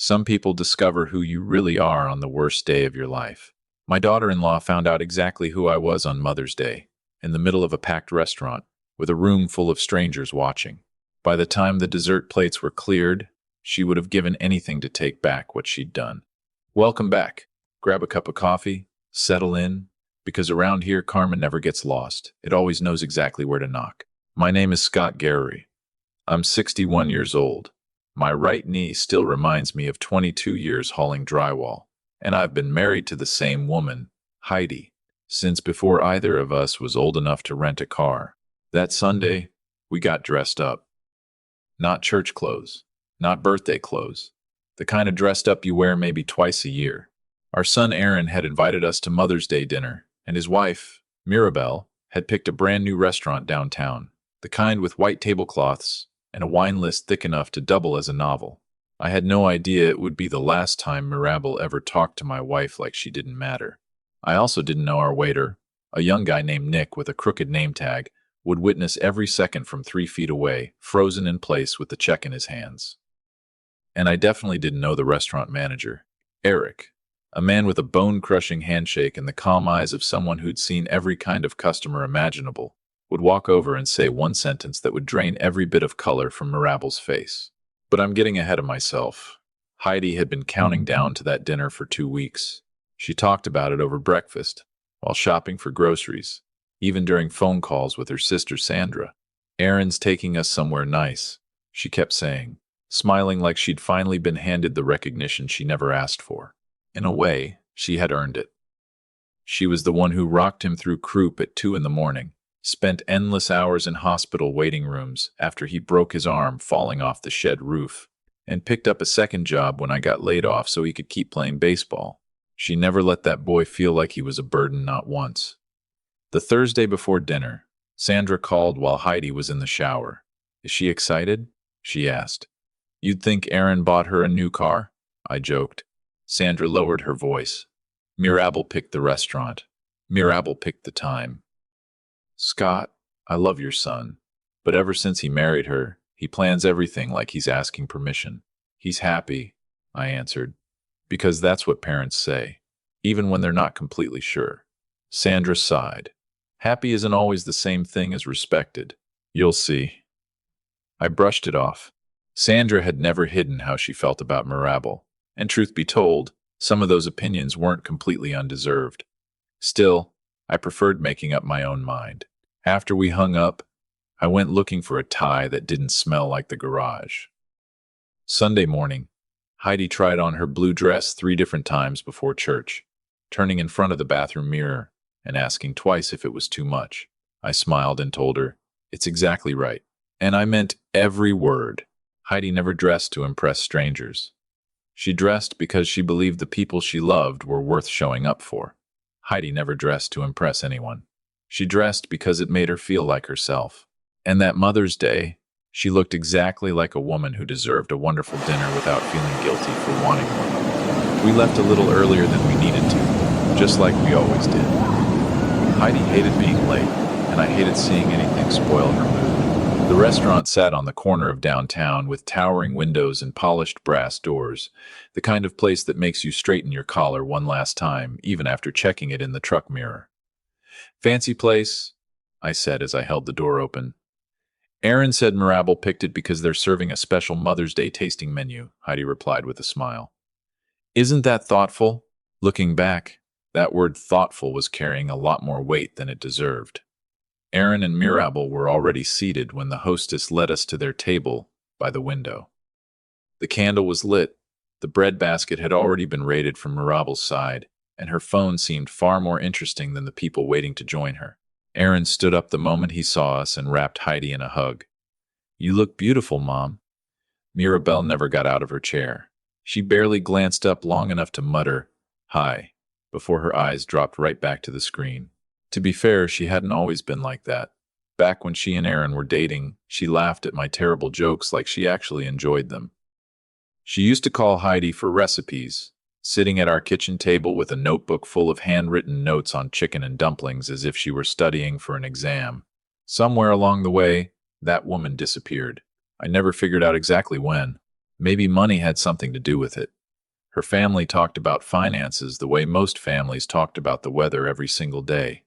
Some people discover who you really are on the worst day of your life. My daughter-in-law found out exactly who I was on Mother's Day, in the middle of a packed restaurant, with a room full of strangers watching. By the time the dessert plates were cleared, she would have given anything to take back what she'd done. Welcome back. Grab a cup of coffee, settle in, because around here karma never gets lost. It always knows exactly where to knock. My name is Scott Garrery. I'm 61 years old. My right knee still reminds me of 22 years hauling drywall, and I've been married to the same woman, Heidi, since before either of us was old enough to rent a car. That Sunday, we got dressed up. Not church clothes, not birthday clothes, the kind of dressed up you wear maybe twice a year. Our son Aaron had invited us to Mother's Day dinner, and his wife, Mirabelle, had picked a brand new restaurant downtown, the kind with white tablecloths and a wine list thick enough to double as a novel. I had no idea it would be the last time Mirabelle ever talked to my wife like she didn't matter. I also didn't know our waiter, a young guy named Nick with a crooked name tag, would witness every second from 3 feet away, frozen in place with the check in his hands. And I definitely didn't know the restaurant manager, Eric, a man with a bone-crushing handshake and the calm eyes of someone who'd seen every kind of customer imaginable, would walk over and say one sentence that would drain every bit of color from Mirabelle's face. But I'm getting ahead of myself. Heidi had been counting down to that dinner for 2 weeks. She talked about it over breakfast, while shopping for groceries, even during phone calls with her sister Sandra. Aaron's taking us somewhere nice, she kept saying, smiling like she'd finally been handed the recognition she never asked for. In a way, she had earned it. She was the one who rocked him through croup at 2 in the morning, spent endless hours in hospital waiting rooms after he broke his arm falling off the shed roof, and picked up a second job when I got laid off so he could keep playing baseball. She never let that boy feel like he was a burden, not once. The Thursday before dinner, Sandra called while Heidi was in the shower. "Is she excited?" she asked. "You'd think Aaron bought her a new car?" I joked. Sandra lowered her voice. "Mirabelle picked the restaurant. Mirabelle picked the time. Scott, I love your son, but ever since he married her, he plans everything like he's asking permission. He's happy," I answered, "because that's what parents say, even when they're not completely sure." Sandra sighed. "Happy isn't always the same thing as respected. You'll see." I brushed it off. Sandra had never hidden how she felt about Mirabelle, and truth be told, some of those opinions weren't completely undeserved. Still, I preferred making up my own mind. After we hung up, I went looking for a tie that didn't smell like the garage. Sunday morning, Heidi tried on her blue dress 3 different times before church, turning in front of the bathroom mirror and asking twice if it was too much. I smiled and told her, "It's exactly right." And I meant every word. Heidi never dressed to impress strangers. She dressed because she believed the people she loved were worth showing up for. Heidi never dressed to impress anyone. She dressed because it made her feel like herself. And that Mother's Day, she looked exactly like a woman who deserved a wonderful dinner without feeling guilty for wanting one. We left a little earlier than we needed to, just like we always did. Heidi hated being late, and I hated seeing anything spoil her mood. The restaurant sat on the corner of downtown with towering windows and polished brass doors, the kind of place that makes you straighten your collar one last time, even after checking it in the truck mirror. "Fancy place?" I said as I held the door open. "Aaron said Mirabelle picked it because they're serving a special Mother's Day tasting menu," Heidi replied with a smile. "Isn't that thoughtful?" Looking back, that word thoughtful was carrying a lot more weight than it deserved. Aaron and Mirabelle were already seated when the hostess led us to their table by the window. The candle was lit, the bread basket had already been raided from Mirabelle's side, and her phone seemed far more interesting than the people waiting to join her. Aaron stood up the moment he saw us and wrapped Heidi in a hug. "You look beautiful, Mom." Mirabelle never got out of her chair. She barely glanced up long enough to mutter, "Hi," before her eyes dropped right back to the screen. To be fair, she hadn't always been like that. Back when she and Aaron were dating, she laughed at my terrible jokes like she actually enjoyed them. She used to call Heidi for recipes, sitting at our kitchen table with a notebook full of handwritten notes on chicken and dumplings as if she were studying for an exam. Somewhere along the way, that woman disappeared. I never figured out exactly when. Maybe money had something to do with it. Her family talked about finances the way most families talked about the weather every single day.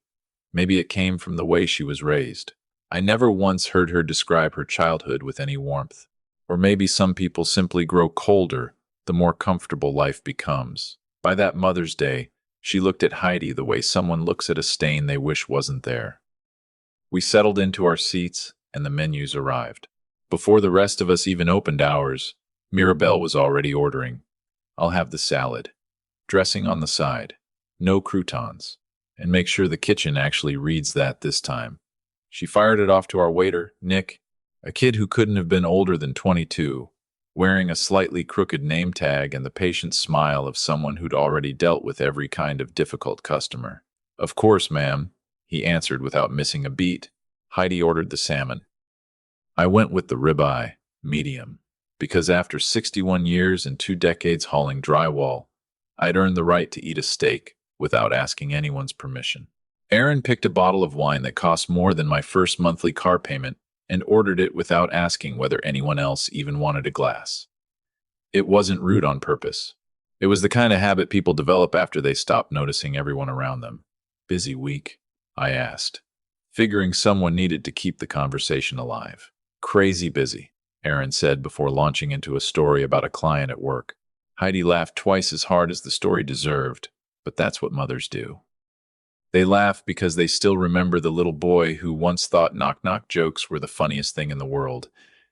Maybe it came from the way she was raised. I never once heard her describe her childhood with any warmth. Or maybe some people simply grow colder the more comfortable life becomes. By that Mother's Day, she looked at Heidi the way someone looks at a stain they wish wasn't there. We settled into our seats, and the menus arrived. Before the rest of us even opened ours, Mirabelle was already ordering. I'll have the salad. Dressing on the side. No croutons. And make sure the kitchen actually reads that this time. She fired it off to our waiter, Nick, a kid who couldn't have been older than 22, wearing a slightly crooked name tag and the patient smile of someone who'd already dealt with every kind of difficult customer. Of course, ma'am, he answered without missing a beat. Heidi ordered the salmon. I went with the ribeye, medium, because after 61 years and 2 decades hauling drywall, I'd earned the right to eat a steak without asking anyone's permission. Aaron picked a bottle of wine that cost more than my first monthly car payment and ordered it without asking whether anyone else even wanted a glass. It wasn't rude on purpose. It was the kind of habit people develop after they stop noticing everyone around them. Busy week? I asked, figuring someone needed to keep the conversation alive. Crazy busy, Aaron said before launching into a story about a client at work. Heidi laughed twice as hard as the story deserved, but that's what mothers do. They laugh because they still remember the little boy who once thought knock-knock jokes were the funniest thing in the world,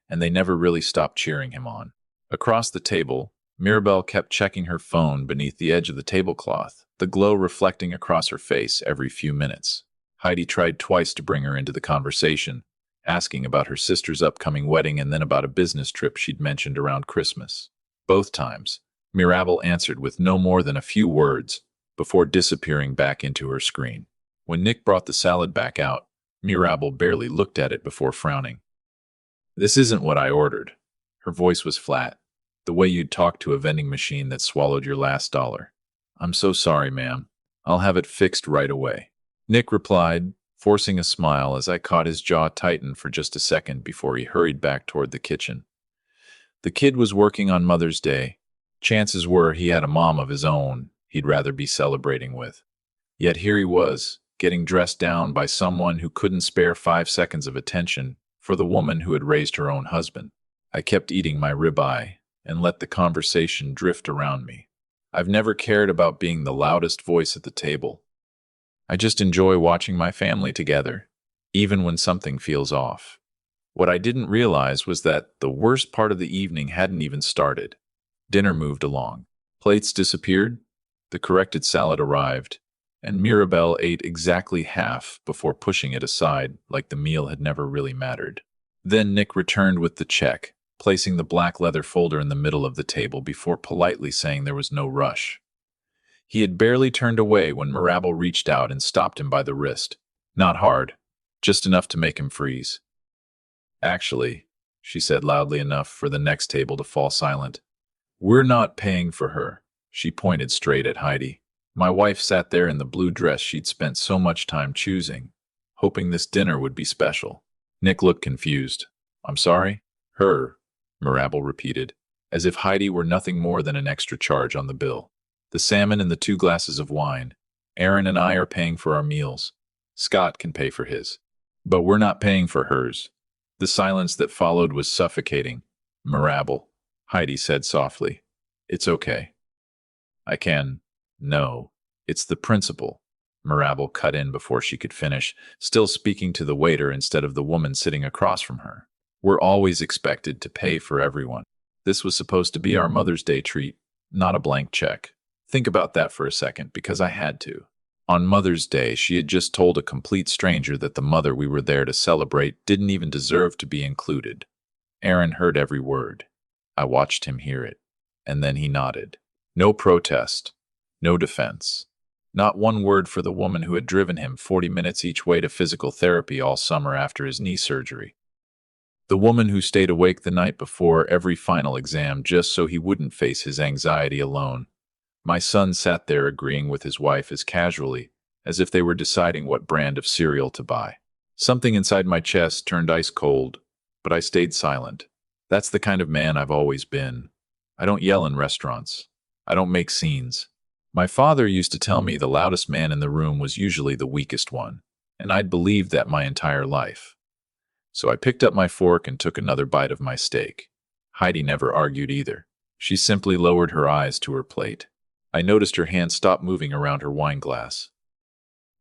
and they never really stopped cheering him on. Across the table, Mirabelle kept checking her phone beneath the edge of the tablecloth, the glow reflecting across her face every few minutes. Heidi tried twice to bring her into the conversation, asking about her sister's upcoming wedding and then about a business trip she'd mentioned around Christmas. Both times, Mirabelle answered with no more than a few words before disappearing back into her screen. When Nick brought the salad back out, Mirabelle barely looked at it before frowning. "This isn't what I ordered." Her voice was flat, the way you'd talk to a vending machine that swallowed your last dollar. "I'm so sorry, ma'am. I'll have it fixed right away." Nick replied, forcing a smile as I caught his jaw tighten for just a second before he hurried back toward the kitchen. The kid was working on Mother's Day. Chances were he had a mom of his own he'd rather be celebrating with. Yet here he was, getting dressed down by someone who couldn't spare 5 seconds of attention for the woman who had raised her own husband. I kept eating my ribeye and let the conversation drift around me. I've never cared about being the loudest voice at the table. I just enjoy watching my family together, even when something feels off. What I didn't realize was that the worst part of the evening hadn't even started. Dinner moved along. Plates disappeared, the corrected salad arrived, and Mirabelle ate exactly half before pushing it aside like the meal had never really mattered. Then Nick returned with the check, placing the black leather folder in the middle of the table before politely saying there was no rush. He had barely turned away when Mirabelle reached out and stopped him by the wrist. Not hard, just enough to make him freeze. "Actually," she said loudly enough for the next table to fall silent, "we're not paying for her." She pointed straight at Heidi. My wife sat there in the blue dress she'd spent so much time choosing, hoping this dinner would be special. Nick looked confused. "I'm sorry?" "Her," Mirabelle repeated, as if Heidi were nothing more than an extra charge on the bill. "The salmon and the 2 glasses of wine. Aaron and I are paying for our meals. Scott can pay for his. But we're not paying for hers." The silence that followed was suffocating. "Mirabelle," Heidi said softly, "it's okay." No, it's the principle." Mirabelle cut in before she could finish, still speaking to the waiter instead of the woman sitting across from her. "We're always expected to pay for everyone. This was supposed to be our Mother's Day treat, not a blank check." Think about that for a second, because I had to. On Mother's Day, she had just told a complete stranger that the mother we were there to celebrate didn't even deserve to be included. Aaron heard every word. I watched him hear it, and then he nodded. No protest, no defense. Not one word for the woman who had driven him 40 minutes each way to physical therapy all summer after his knee surgery. The woman who stayed awake the night before every final exam just so he wouldn't face his anxiety alone. My son sat there agreeing with his wife as casually as if they were deciding what brand of cereal to buy. Something inside my chest turned ice cold, but I stayed silent. That's the kind of man I've always been. I don't yell in restaurants. I don't make scenes. My father used to tell me the loudest man in the room was usually the weakest one, and I'd believed that my entire life. So I picked up my fork and took another bite of my steak. Heidi never argued either. She simply lowered her eyes to her plate. I noticed her hand stop moving around her wine glass.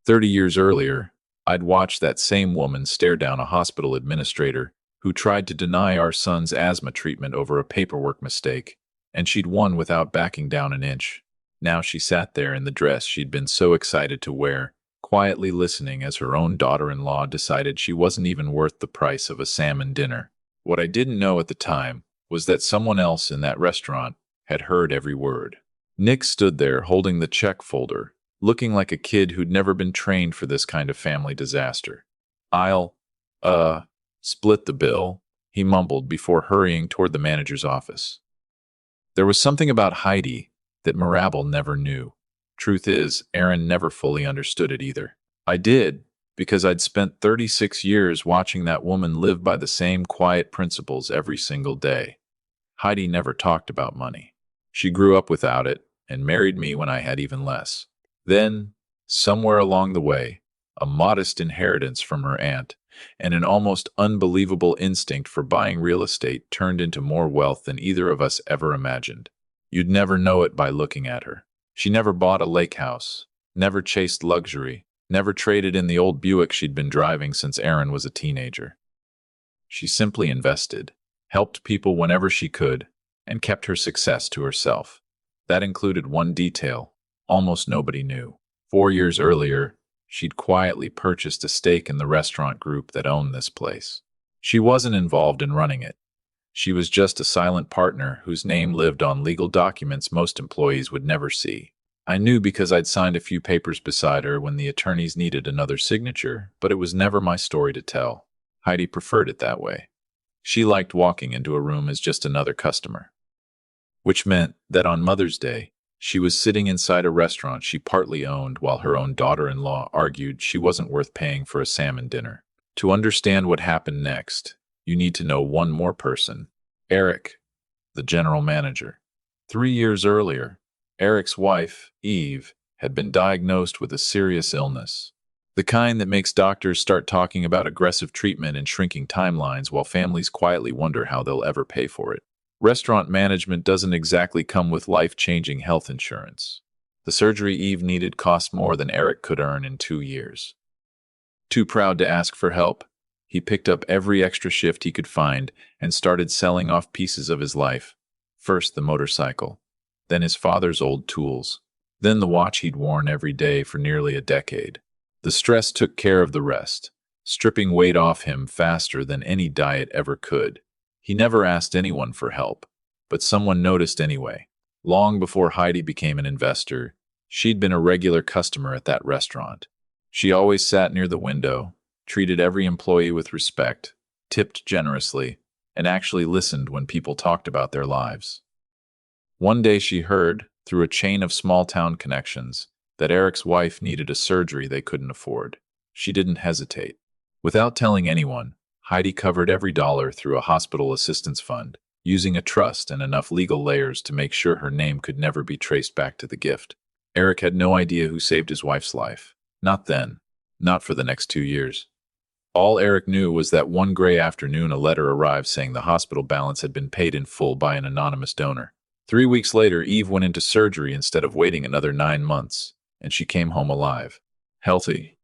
30 years earlier, I'd watched that same woman stare down a hospital administrator who tried to deny our son's asthma treatment over a paperwork mistake, and she'd won without backing down an inch. Now she sat there in the dress she'd been so excited to wear, quietly listening as her own daughter-in-law decided she wasn't even worth the price of a salmon dinner. What I didn't know at the time was that someone else in that restaurant had heard every word. Nick stood there holding the check folder, looking like a kid who'd never been trained for this kind of family disaster. I'll, split the bill, he mumbled before hurrying toward the manager's office. There was something about Heidi that Marable never knew. Truth is, Aaron never fully understood it either. I did, because I'd spent 36 years watching that woman live by the same quiet principles every single day. Heidi never talked about money. She grew up without it and married me when I had even less. Then, somewhere along the way, a modest inheritance from her aunt and an almost unbelievable instinct for buying real estate turned into more wealth than either of us ever imagined. You'd never know it by looking at her. She never bought a lake house, never chased luxury, never traded in the old Buick she'd been driving since Aaron was a teenager. She simply invested, helped people whenever she could, and kept her success to herself. That included one detail almost nobody knew. 4 years earlier, she'd quietly purchased a stake in the restaurant group that owned this place. She wasn't involved in running it. She was just a silent partner whose name lived on legal documents most employees would never see. I knew because I'd signed a few papers beside her when the attorneys needed another signature, but it was never my story to tell. Heidi preferred it that way. She liked walking into a room as just another customer. Which meant that on Mother's Day, she was sitting inside a restaurant she partly owned while her own daughter-in-law argued she wasn't worth paying for a salmon dinner. To understand what happened next, you need to know one more person. Eric, the general manager. 3 years earlier, Eric's wife, Eve, had been diagnosed with a serious illness. The kind that makes doctors start talking about aggressive treatment and shrinking timelines while families quietly wonder how they'll ever pay for it. Restaurant management doesn't exactly come with life-changing health insurance. The surgery Eve needed cost more than Eric could earn in 2 years. Too proud to ask for help, he picked up every extra shift he could find and started selling off pieces of his life. First the motorcycle, then his father's old tools, then the watch he'd worn every day for nearly a decade. The stress took care of the rest, stripping weight off him faster than any diet ever could. He never asked anyone for help, but someone noticed anyway. Long before Heidi became an investor, she'd been a regular customer at that restaurant. She always sat near the window, treated every employee with respect, tipped generously, and actually listened when people talked about their lives. One day she heard, through a chain of small-town connections, that Eric's wife needed a surgery they couldn't afford. She didn't hesitate. Without telling anyone, Heidi covered every dollar through a hospital assistance fund, using a trust and enough legal layers to make sure her name could never be traced back to the gift. Eric had no idea who saved his wife's life. Not then. Not for the next 2 years. All Eric knew was that one gray afternoon a letter arrived saying the hospital balance had been paid in full by an anonymous donor. 3 weeks later, Eve went into surgery instead of waiting another 9 months, and she came home alive. Healthy.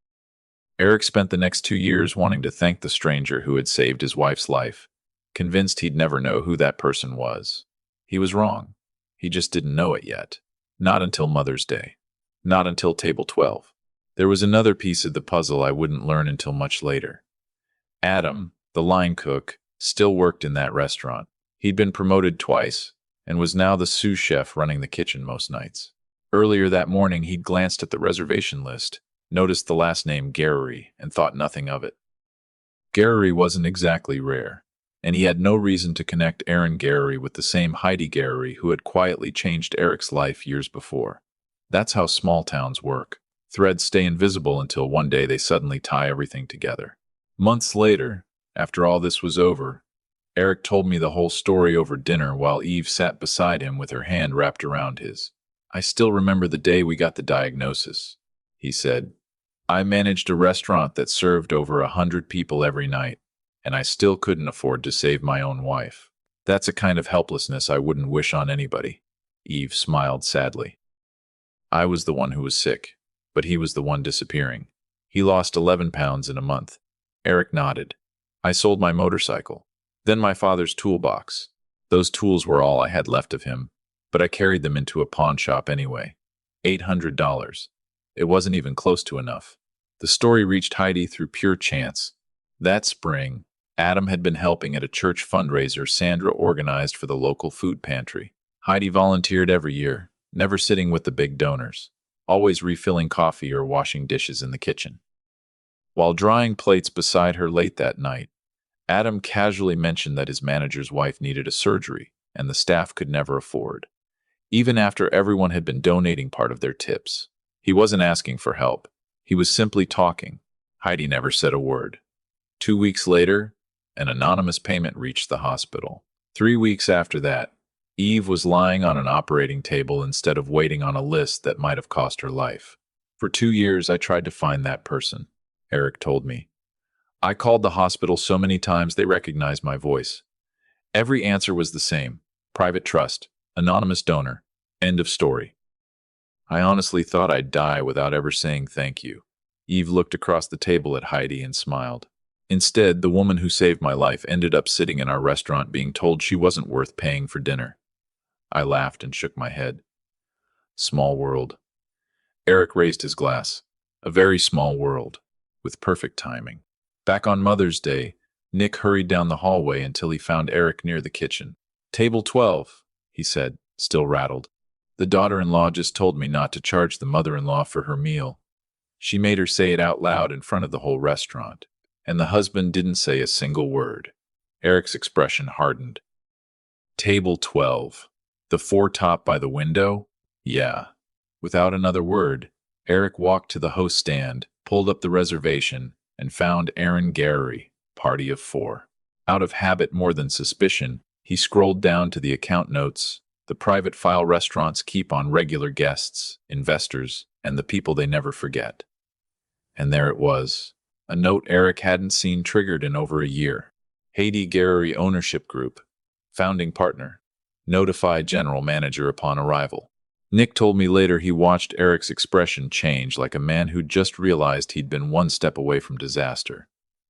Eric spent the next 2 years wanting to thank the stranger who had saved his wife's life, convinced he'd never know who that person was. He was wrong. He just didn't know it yet. Not until Mother's Day. Not until table 12. There was another piece of the puzzle I wouldn't learn until much later. Adam, the line cook, still worked in that restaurant. He'd been promoted twice and was now the sous chef running the kitchen most nights. Earlier that morning, he'd glanced at the reservation list, noticed the last name Garrity, and thought nothing of it. Garrity wasn't exactly rare, and he had no reason to connect Aaron Garrity with the same Heidi Garrity who had quietly changed Eric's life years before. That's how small towns work. Threads stay invisible until one day they suddenly tie everything together. Months later, after all this was over, Eric told me the whole story over dinner while Eve sat beside him with her hand wrapped around his. I still remember the day we got the diagnosis, he said. I managed a restaurant that served over 100 people every night, and I still couldn't afford to save my own wife. That's a kind of helplessness I wouldn't wish on anybody. Eve smiled sadly. I was the one who was sick, but he was the one disappearing. He lost 11 pounds in a month. Eric nodded. I sold my motorcycle, then my father's toolbox. Those tools were all I had left of him, but I carried them into a pawn shop anyway. $800. It wasn't even close to enough. The story reached Heidi through pure chance. That spring, Adam had been helping at a church fundraiser Sandra organized for the local food pantry. Heidi volunteered every year, never sitting with the big donors, always refilling coffee or washing dishes in the kitchen. While drying plates beside her late that night, Adam casually mentioned that his manager's wife needed a surgery and the staff could never afford, even after everyone had been donating part of their tips. He wasn't asking for help. He was simply talking. Heidi never said a word. 2 weeks later, an anonymous payment reached the hospital. 3 weeks after that, Eve was lying on an operating table instead of waiting on a list that might have cost her life. For 2 years, I tried to find that person, Eric told me. I called the hospital so many times they recognized my voice. Every answer was the same. Private trust, anonymous donor, end of story. I honestly thought I'd die without ever saying thank you. Eve looked across the table at Heidi and smiled. Instead, the woman who saved my life ended up sitting in our restaurant being told she wasn't worth paying for dinner. I laughed and shook my head. Small world. Eric raised his glass. A very small world, with perfect timing. Back on Mother's Day, Nick hurried down the hallway until he found Eric near the kitchen. Table 12, he said, still rattled. The daughter-in-law just told me not to charge the mother-in-law for her meal. She made her say it out loud in front of the whole restaurant, and the husband didn't say a single word. Eric's expression hardened. Table 12. The foretop by the window? Yeah. Without another word, Eric walked to the host stand, pulled up the reservation, and found Aaron Garry, party of 4. Out of habit more than suspicion, he scrolled down to the account notes. The private file restaurants keep on regular guests, investors, and the people they never forget. And there it was, a note Eric hadn't seen triggered in over a year. Heidi Garry Ownership Group, founding partner, notify general manager upon arrival. Nick told me later he watched Eric's expression change like a man who'd just realized he'd been one step away from disaster.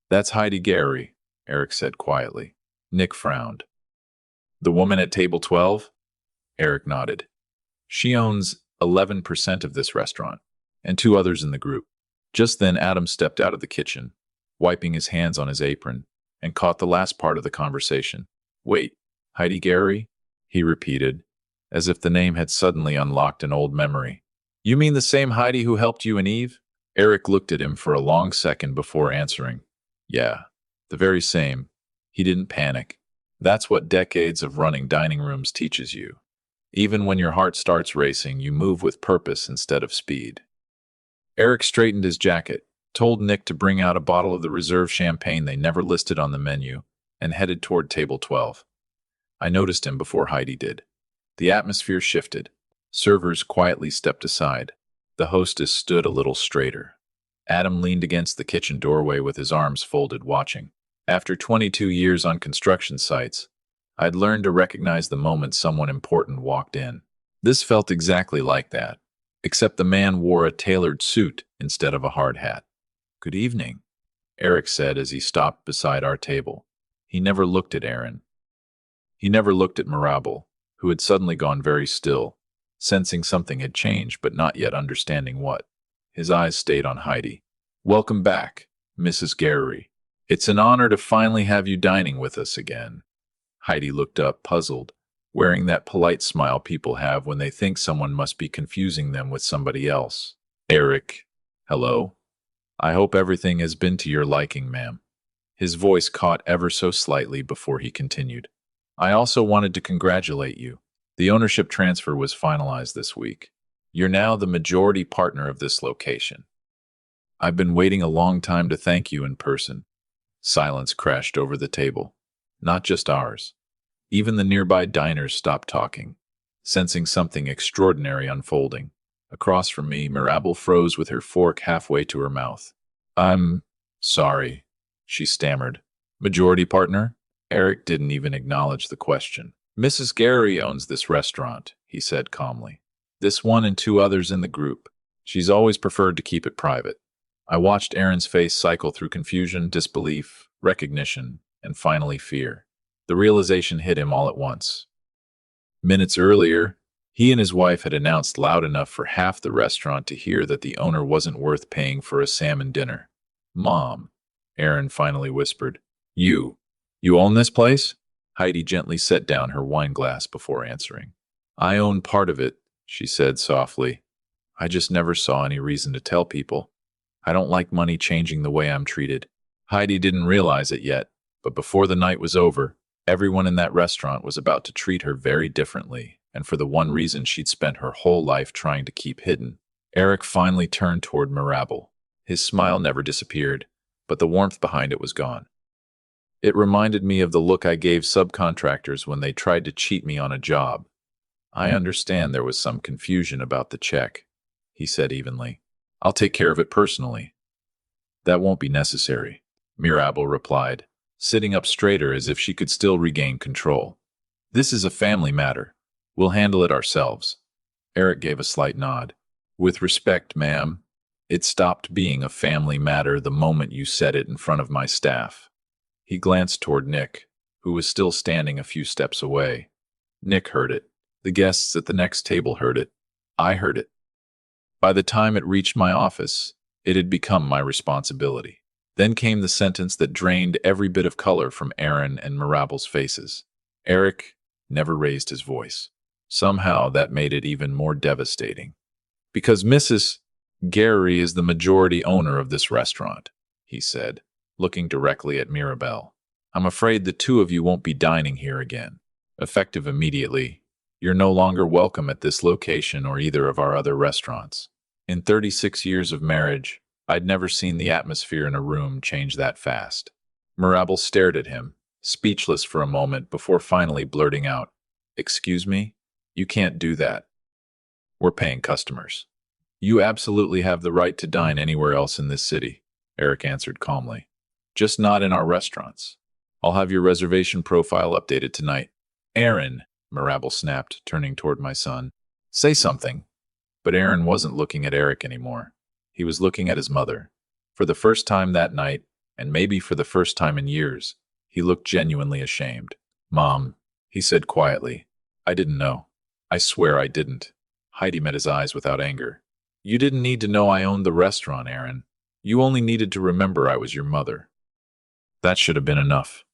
That's Heidi Garry, Eric said quietly. Nick frowned. The woman at table 12? Eric nodded. She owns 11% of this restaurant, and 2 others in the group. Just then Adam stepped out of the kitchen, wiping his hands on his apron, and caught the last part of the conversation. Wait, Heidi Garry? He repeated, as if the name had suddenly unlocked an old memory. You mean the same Heidi who helped you and Eve? Eric looked at him for a long second before answering. Yeah, the very same. He didn't panic. That's what decades of running dining rooms teaches you. Even when your heart starts racing, you move with purpose instead of speed. Eric straightened his jacket, told Nick to bring out a bottle of the reserve champagne they never listed on the menu, and headed toward table 12. I noticed him before Heidi did. The atmosphere shifted. Servers quietly stepped aside. The hostess stood a little straighter. Adam leaned against the kitchen doorway with his arms folded, watching. After 22 years on construction sites, I'd learned to recognize the moment someone important walked in. This felt exactly like that, except the man wore a tailored suit instead of a hard hat. Good evening, Eric said as he stopped beside our table. He never looked at Aaron. He never looked at Marable, who had suddenly gone very still, sensing something had changed but not yet understanding what. His eyes stayed on Heidi. Welcome back, Mrs. Garry. It's an honor to finally have you dining with us again. Heidi looked up, puzzled, wearing that polite smile people have when they think someone must be confusing them with somebody else. Eric, hello. I hope everything has been to your liking, ma'am. His voice caught ever so slightly before he continued. I also wanted to congratulate you. The ownership transfer was finalized this week. You're now the majority partner of this location. I've been waiting a long time to thank you in person. Silence crashed over the table. not just ours. Even the nearby diners stopped talking, sensing something extraordinary unfolding. Across from me, Mirabel froze with her fork halfway to her mouth. I'm sorry, she stammered. Majority partner? Eric didn't even acknowledge the question. Mrs. Gary owns this restaurant, he said calmly. This one and two others in the group. She's always preferred to keep it private. I watched Aaron's face cycle through confusion, disbelief, recognition, and finally fear. The realization hit him all at once. Minutes earlier, he and his wife had announced loud enough for half the restaurant to hear that the owner wasn't worth paying for a salmon dinner. Mom, Aaron finally whispered. You own this place? Heidi gently set down her wine glass before answering. I own part of it, she said softly. I just never saw any reason to tell people. I don't like money changing the way I'm treated. Heidi didn't realize it yet, but before the night was over, everyone in that restaurant was about to treat her very differently, and for the one reason she'd spent her whole life trying to keep hidden. Eric finally turned toward Mirabel. His smile never disappeared, but the warmth behind it was gone. It reminded me of the look I gave subcontractors when they tried to cheat me on a job. I understand there was some confusion about the check, he said evenly. I'll take care of it personally. That won't be necessary, Mirabel replied, sitting up straighter as if she could still regain control. This is a family matter. We'll handle it ourselves. Eric gave a slight nod. With respect, ma'am, it stopped being a family matter the moment you said it in front of my staff. He glanced toward Nick, who was still standing a few steps away. Nick heard it. The guests at the next table heard it. I heard it. By the time it reached my office, it had become my responsibility. Then came the sentence that drained every bit of color from Aaron and Mirabel's faces. Eric never raised his voice. Somehow that made it even more devastating. Because Mrs. Gary is the majority owner of this restaurant, he said, looking directly at Mirabel. I'm afraid the two of you won't be dining here again. Effective immediately, you're no longer welcome at this location or either of our other restaurants. In 36 years of marriage, I'd never seen the atmosphere in a room change that fast. Mirabel stared at him, speechless for a moment before finally blurting out, Excuse me? You can't do that. We're paying customers. You absolutely have the right to dine anywhere else in this city, Eric answered calmly. Just not in our restaurants. I'll have your reservation profile updated tonight. Aaron, Mirabel snapped, turning toward my son. Say something. But Aaron wasn't looking at Eric anymore. He was looking at his mother. For the first time that night, and maybe for the first time in years, he looked genuinely ashamed. Mom, he said quietly, I didn't know. I swear I didn't. Heidi met his eyes without anger. You didn't need to know I owned the restaurant, Aaron. You only needed to remember I was your mother. That should have been enough.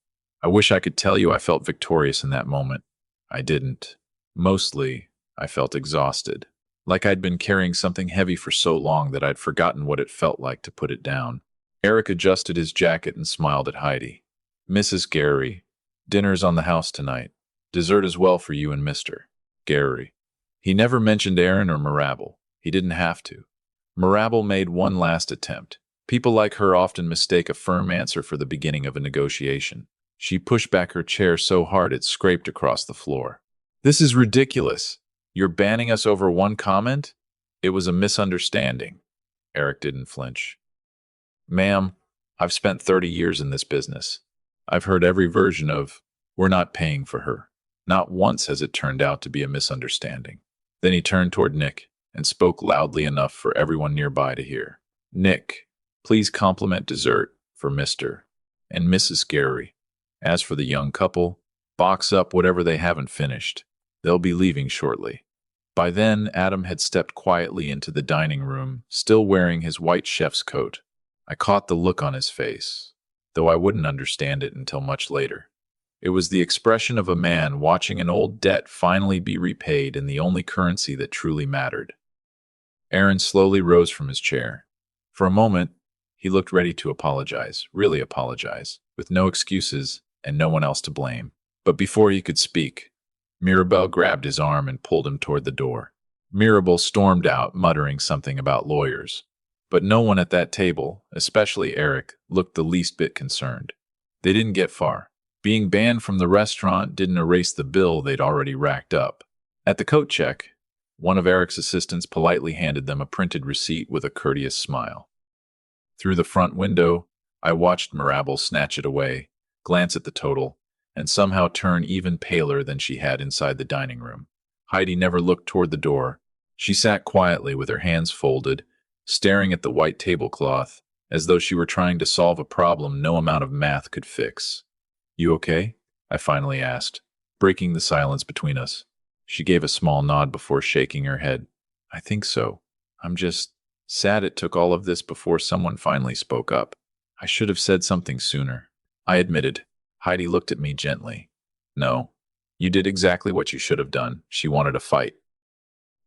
I wish I could tell you I felt victorious in that moment. I didn't. Mostly, I felt exhausted. Like I'd been carrying something heavy for so long that I'd forgotten what it felt like to put it down. Eric adjusted his jacket and smiled at Heidi. Mrs. Gary, dinner's on the house tonight. Dessert as well for you and Mr. Gary. He never mentioned Aaron or Mirabel. He didn't have to. Mirabel made one last attempt. People like her often mistake a firm answer for the beginning of a negotiation. She pushed back her chair so hard it scraped across the floor. This is ridiculous. You're banning us over one comment? It was a misunderstanding. Eric didn't flinch. Ma'am, I've spent 30 years in this business. I've heard every version of, we're not paying for her. Not once has it turned out to be a misunderstanding. Then he turned toward Nick and spoke loudly enough for everyone nearby to hear. Nick, please compliment dessert for Mr. and Mrs. Gary. As for the young couple, box up whatever they haven't finished. They'll be leaving shortly. By then, Adam had stepped quietly into the dining room, still wearing his white chef's coat. I caught the look on his face, though I wouldn't understand it until much later. It was the expression of a man watching an old debt finally be repaid in the only currency that truly mattered. Aaron slowly rose from his chair. For a moment, he looked ready to apologize, really apologize, with no excuses and no one else to blame. But before he could speak, Mirabel grabbed his arm and pulled him toward the door. Mirabel stormed out, muttering something about lawyers. But no one at that table, especially Eric, looked the least bit concerned. They didn't get far. Being banned from the restaurant didn't erase the bill they'd already racked up. At the coat check, one of Eric's assistants politely handed them a printed receipt with a courteous smile. Through the front window, I watched Mirabel snatch it away, glance at the total, and somehow turn even paler than she had inside the dining room. Heidi never looked toward the door. She sat quietly with her hands folded, staring at the white tablecloth, as though she were trying to solve a problem no amount of math could fix. "You okay?" I finally asked, breaking the silence between us. She gave a small nod before shaking her head. "I think so. I'm just sad it took all of this before someone finally spoke up. I should have said something sooner," I admitted. Heidi looked at me gently. "No, you did exactly what you should have done. She wanted a fight.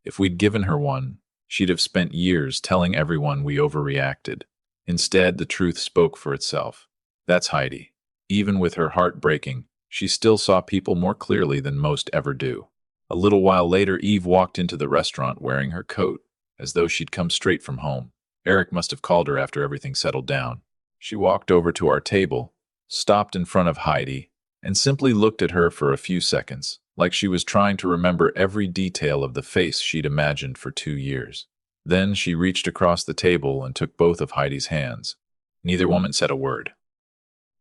If we'd given her one, she'd have spent years telling everyone we overreacted. Instead, the truth spoke for itself. That's Heidi. Even with her heart breaking, she still saw people more clearly than most ever do." A little while later, Eve walked into the restaurant wearing her coat, as though she'd come straight from home. Eric must have called her after everything settled down. She walked over to our table, stopped in front of Heidi, and simply looked at her for a few seconds, like she was trying to remember every detail of the face she'd imagined for 2 years. Then she reached across the table and took both of Heidi's hands. Neither woman said a word.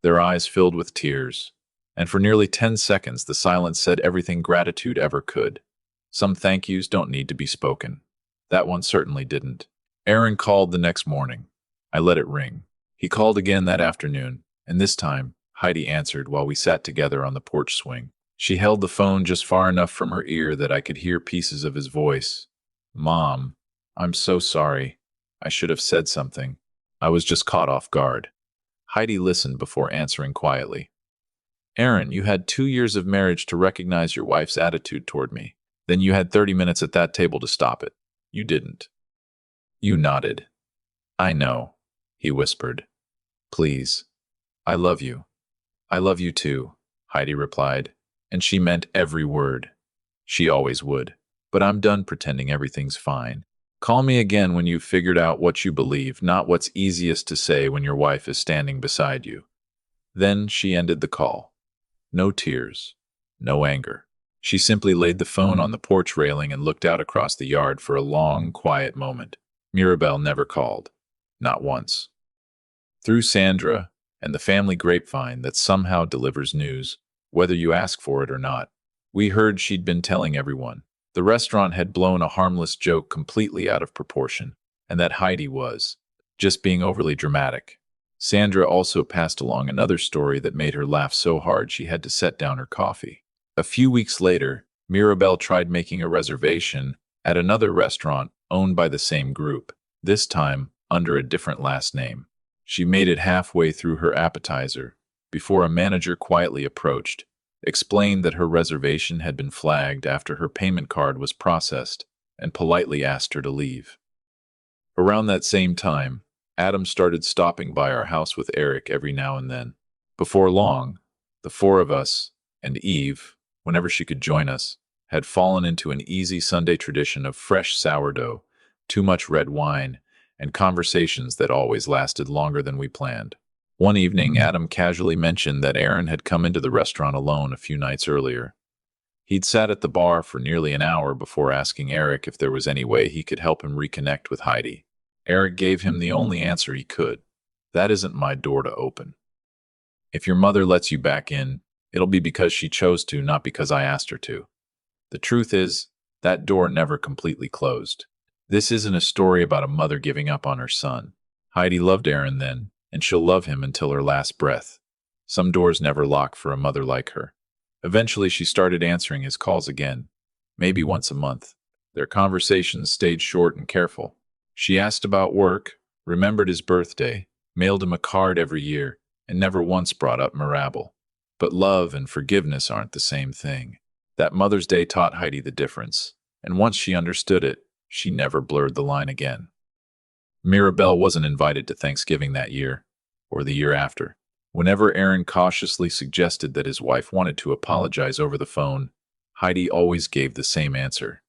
Their eyes filled with tears, and for nearly 10 seconds the silence said everything gratitude ever could. Some thank yous don't need to be spoken. That one certainly didn't. Aaron called the next morning. I let it ring. He called again that afternoon, and this time Heidi answered while we sat together on the porch swing. She held the phone just far enough from her ear that I could hear pieces of his voice. "Mom, I'm so sorry. I should have said something. I was just caught off guard." Heidi listened before answering quietly. "Aaron, you had 2 years of marriage to recognize your wife's attitude toward me. Then you had 30 minutes at that table to stop it. You didn't." You nodded. "I know," he whispered. "Please. I love you." "I love you too," Heidi replied, and she meant every word. She always would. "But I'm done pretending everything's fine. Call me again when you've figured out what you believe, not what's easiest to say when your wife is standing beside you." Then she ended the call. No tears, no anger. She simply laid the phone on the porch railing and looked out across the yard for a long, quiet moment. Mirabel never called. Not once. Through Sandra and the family grapevine that somehow delivers news, whether you ask for it or not, we heard she'd been telling everyone. The restaurant had blown a harmless joke completely out of proportion, and that Heidi was just being overly dramatic. Sandra also passed along another story that made her laugh so hard she had to set down her coffee. A few weeks later, Mirabel tried making a reservation at another restaurant owned by the same group, this time under a different last name. She made it halfway through her appetizer before a manager quietly approached, explained that her reservation had been flagged after her payment card was processed, and politely asked her to leave. Around that same time, Adam started stopping by our house with Eric every now and then. Before long, the four of us, and Eve, whenever she could join us, had fallen into an easy Sunday tradition of fresh sourdough, too much red wine, and conversations that always lasted longer than we planned. One evening, Adam casually mentioned that Aaron had come into the restaurant alone a few nights earlier. He'd sat at the bar for nearly an hour before asking Eric if there was any way he could help him reconnect with Heidi. Eric gave him the only answer he could. "That isn't my door to open. If your mother lets you back in, it'll be because she chose to, not because I asked her to." The truth is, that door never completely closed. This isn't a story about a mother giving up on her son. Heidi loved Aaron then, and she'll love him until her last breath. Some doors never lock for a mother like her. Eventually, she started answering his calls again, maybe once a month. Their conversations stayed short and careful. She asked about work, remembered his birthday, mailed him a card every year, and never once brought up Mirabel. But love and forgiveness aren't the same thing. That Mother's Day taught Heidi the difference, and once she understood it, she never blurred the line again. Mirabel wasn't invited to Thanksgiving that year, or the year after. Whenever Aaron cautiously suggested that his wife wanted to apologize over the phone, Heidi always gave the same answer.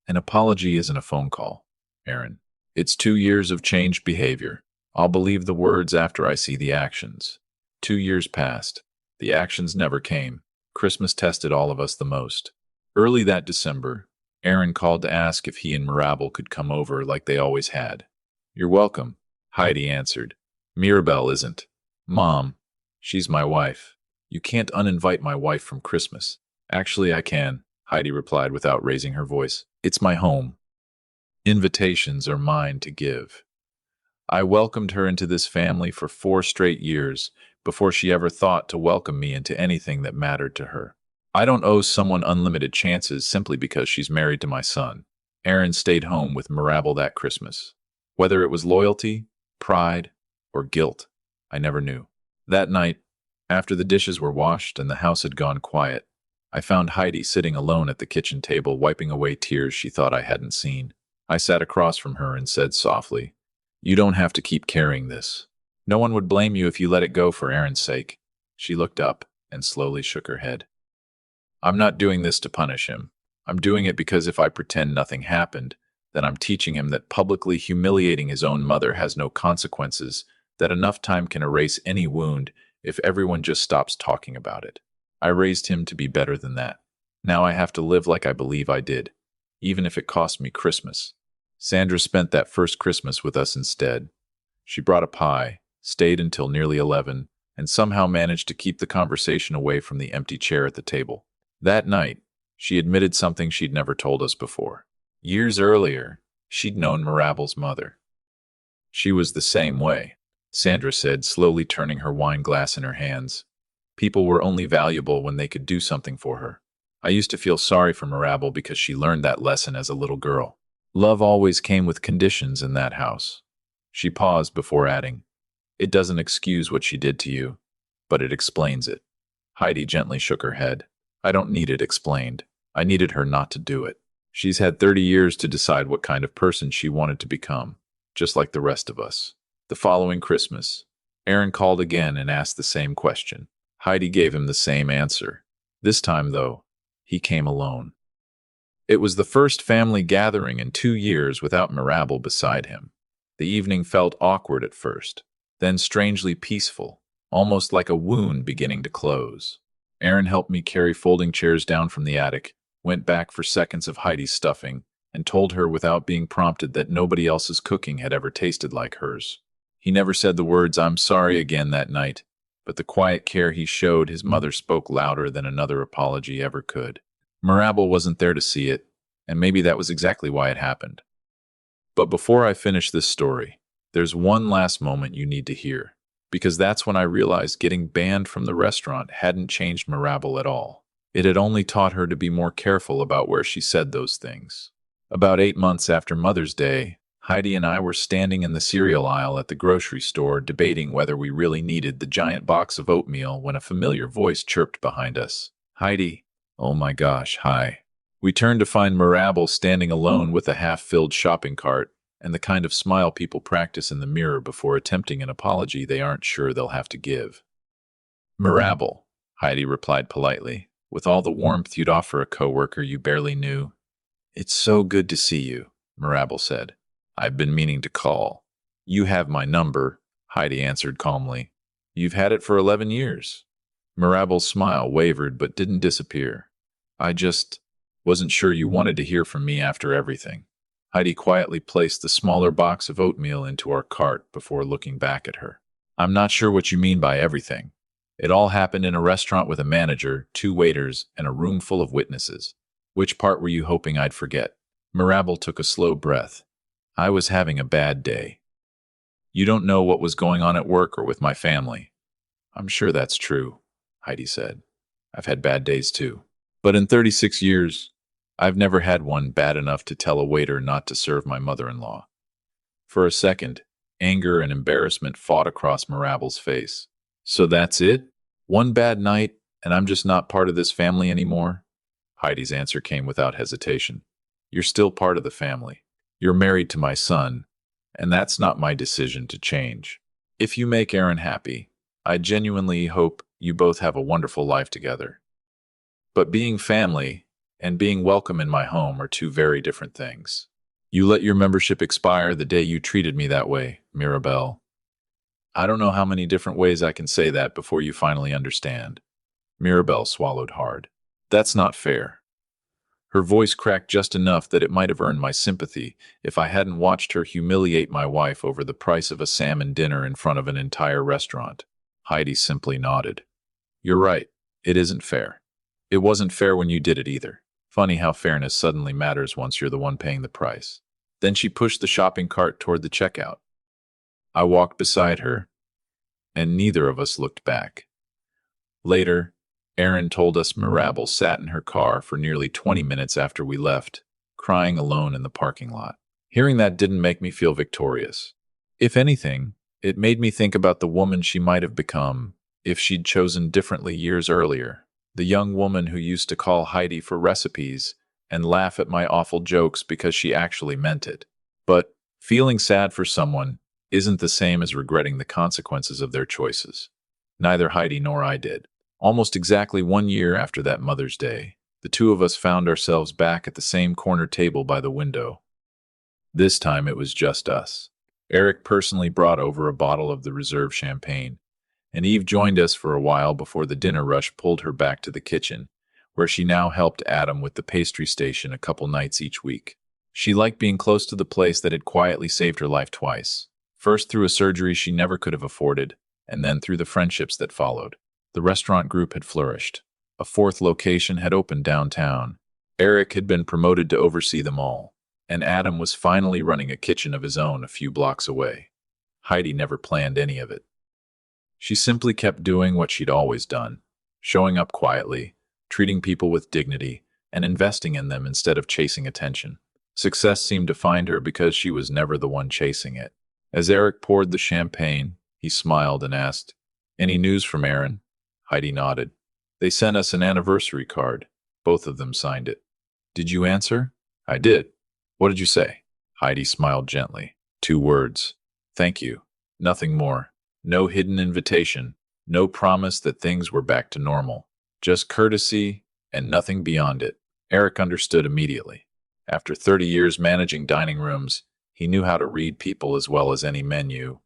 "An apology isn't a phone call, Aaron. It's 2 years of changed behavior. I'll believe the words after I see the actions." 2 years passed. The actions never came. Christmas tested all of us the most. Early that December, Aaron called to ask if he and Mirabel could come over like they always had. "You're welcome," Heidi answered. "Mirabel isn't. Mom, she's my wife. You can't uninvite my wife from Christmas." "Actually, I can," Heidi replied without raising her voice. "It's my home. Invitations are mine to give." I welcomed her into this family for 4 straight years before she ever thought to welcome me into anything that mattered to her. I don't owe someone unlimited chances simply because she's married to my son. Aaron stayed home with Mirabel that Christmas. Whether it was loyalty, pride, or guilt, I never knew. That night, after the dishes were washed and the house had gone quiet, I found Heidi sitting alone at the kitchen table, wiping away tears she thought I hadn't seen. I sat across from her and said softly, "You don't have to keep carrying this. No one would blame you if you let it go for Aaron's sake." She looked up and slowly shook her head. "I'm not doing this to punish him. I'm doing it because if I pretend nothing happened, then I'm teaching him that publicly humiliating his own mother has no consequences, that enough time can erase any wound if everyone just stops talking about it. I raised him to be better than that. Now I have to live like I believe I did, even if it cost me Christmas." Sandra spent that first Christmas with us instead. She brought a pie, stayed until nearly 11, and somehow managed to keep the conversation away from the empty chair at the table. That night, she admitted something she'd never told us before. Years earlier, she'd known Mirabel's mother. She was the same way, Sandra said, slowly turning her wine glass in her hands. People were only valuable when they could do something for her. I used to feel sorry for Mirabel because she learned that lesson as a little girl. Love always came with conditions in that house. She paused before adding, "It doesn't excuse what she did to you, but it explains it." Heidi gently shook her head. "I don't need it explained. I needed her not to do it. She's had 30 years to decide what kind of person she wanted to become, just like the rest of us." The following Christmas, Aaron called again and asked the same question. Heidi gave him the same answer. This time, though, he came alone. It was the first family gathering in 2 years without Mirabel beside him. The evening felt awkward at first, then strangely peaceful, almost like a wound beginning to close. Aaron helped me carry folding chairs down from the attic, went back for seconds of Heidi's stuffing, and told her without being prompted that nobody else's cooking had ever tasted like hers. He never said the words "I'm sorry" again that night, but the quiet care he showed his mother spoke louder than another apology ever could. Mirabel wasn't there to see it, and maybe that was exactly why it happened. But before I finish this story, there's one last moment you need to hear, because that's when I realized getting banned from the restaurant hadn't changed Mirabel at all. It had only taught her to be more careful about where she said those things. About 8 months after Mother's Day, Heidi and I were standing in the cereal aisle at the grocery store debating whether we really needed the giant box of oatmeal when a familiar voice chirped behind us. "Heidi." "Oh my gosh, hi." We turned to find Mirabel standing alone with a half-filled shopping cart and the kind of smile people practice in the mirror before attempting an apology they aren't sure they'll have to give. "Mirabel," Heidi replied politely, with all the warmth you'd offer a coworker you barely knew. "It's so good to see you," Mirabel said. "I've been meaning to call." "You have my number," Heidi answered calmly. "You've had it for 11 years. Mirabel's smile wavered but didn't disappear. "I just wasn't sure you wanted to hear from me after everything." Heidi quietly placed the smaller box of oatmeal into our cart before looking back at her. "I'm not sure what you mean by everything. It all happened in a restaurant with a manager, 2 waiters, and a room full of witnesses. Which part were you hoping I'd forget?" Mirabel took a slow breath. "I was having a bad day." "You don't know what was going on at work or with my family." "I'm sure that's true," Heidi said. "I've had bad days too. But in 36 years, I've never had one bad enough to tell a waiter not to serve my mother-in-law." For a second, anger and embarrassment fought across Mirabel's face. "So that's it? One bad night, and I'm just not part of this family anymore?" Heidi's answer came without hesitation. "You're still part of the family. You're married to my son, and that's not my decision to change. If you make Aaron happy, I genuinely hope you both have a wonderful life together. But being family and being welcome in my home are 2 very different things. You let your membership expire the day you treated me that way, Mirabel." I don't know how many different ways I can say that before you finally understand. Mirabelle swallowed hard. That's not fair. Her voice cracked just enough that it might have earned my sympathy if I hadn't watched her humiliate my wife over the price of a salmon dinner in front of an entire restaurant. Heidi simply nodded. You're right. It isn't fair. It wasn't fair when you did it either. Funny how fairness suddenly matters once you're the one paying the price. Then she pushed the shopping cart toward the checkout. I walked beside her, and neither of us looked back. Later, Erin told us Mirabel sat in her car for nearly 20 minutes after we left, crying alone in the parking lot. Hearing that didn't make me feel victorious. If anything, it made me think about the woman she might have become if she'd chosen differently years earlier. The young woman who used to call Heidi for recipes and laugh at my awful jokes because she actually meant it. But feeling sad for someone isn't the same as regretting the consequences of their choices. Neither Heidi nor I did. Almost exactly 1 year after that Mother's Day, the two of us found ourselves back at the same corner table by the window. This time it was just us. Eric personally brought over a bottle of the reserve champagne, and Eve joined us for a while before the dinner rush pulled her back to the kitchen, where she now helped Adam with the pastry station a couple nights each week. She liked being close to the place that had quietly saved her life twice. First through a surgery she never could have afforded, and then through the friendships that followed. The restaurant group had flourished. A fourth location had opened downtown. Eric had been promoted to oversee them all, and Adam was finally running a kitchen of his own a few blocks away. Heidi never planned any of it. She simply kept doing what she'd always done, showing up quietly, treating people with dignity, and investing in them instead of chasing attention. Success seemed to find her because she was never the one chasing it. As Eric poured the champagne, he smiled and asked, "Any news from Erin?" Heidi nodded. "They sent us an anniversary card. Both of them signed it." "Did you answer?" "I did." "What did you say?" Heidi smiled gently. 2 words. "Thank you." Nothing more. No hidden invitation. No promise that things were back to normal. Just courtesy and nothing beyond it. Eric understood immediately. After 30 years managing dining rooms, he knew how to read people as well as any menu.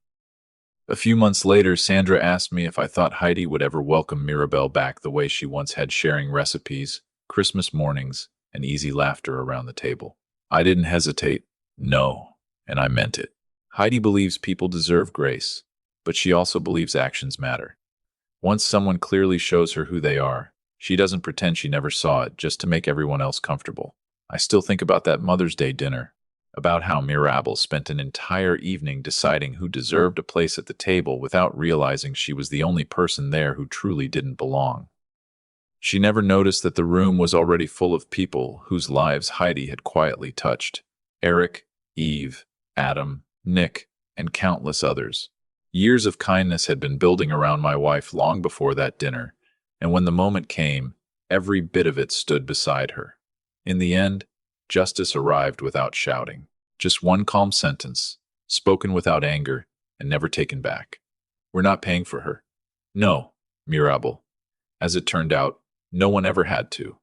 A few months later, Sandra asked me if I thought Heidi would ever welcome Mirabelle back the way she once had, sharing recipes, Christmas mornings, and easy laughter around the table. I didn't hesitate. No, and I meant it. Heidi believes people deserve grace, but she also believes actions matter. Once someone clearly shows her who they are, she doesn't pretend she never saw it just to make everyone else comfortable. I still think about that Mother's Day dinner, about how Mirabel spent an entire evening deciding who deserved a place at the table without realizing she was the only person there who truly didn't belong. She never noticed that the room was already full of people whose lives Heidi had quietly touched. Eric, Eve, Adam, Nick, and countless others. Years of kindness had been building around my wife long before that dinner, and when the moment came, every bit of it stood beside her. In the end, justice arrived without shouting. Just one calm sentence, spoken without anger, and never taken back. "We're not paying for her." "No, Mirabel." As it turned out, no one ever had to.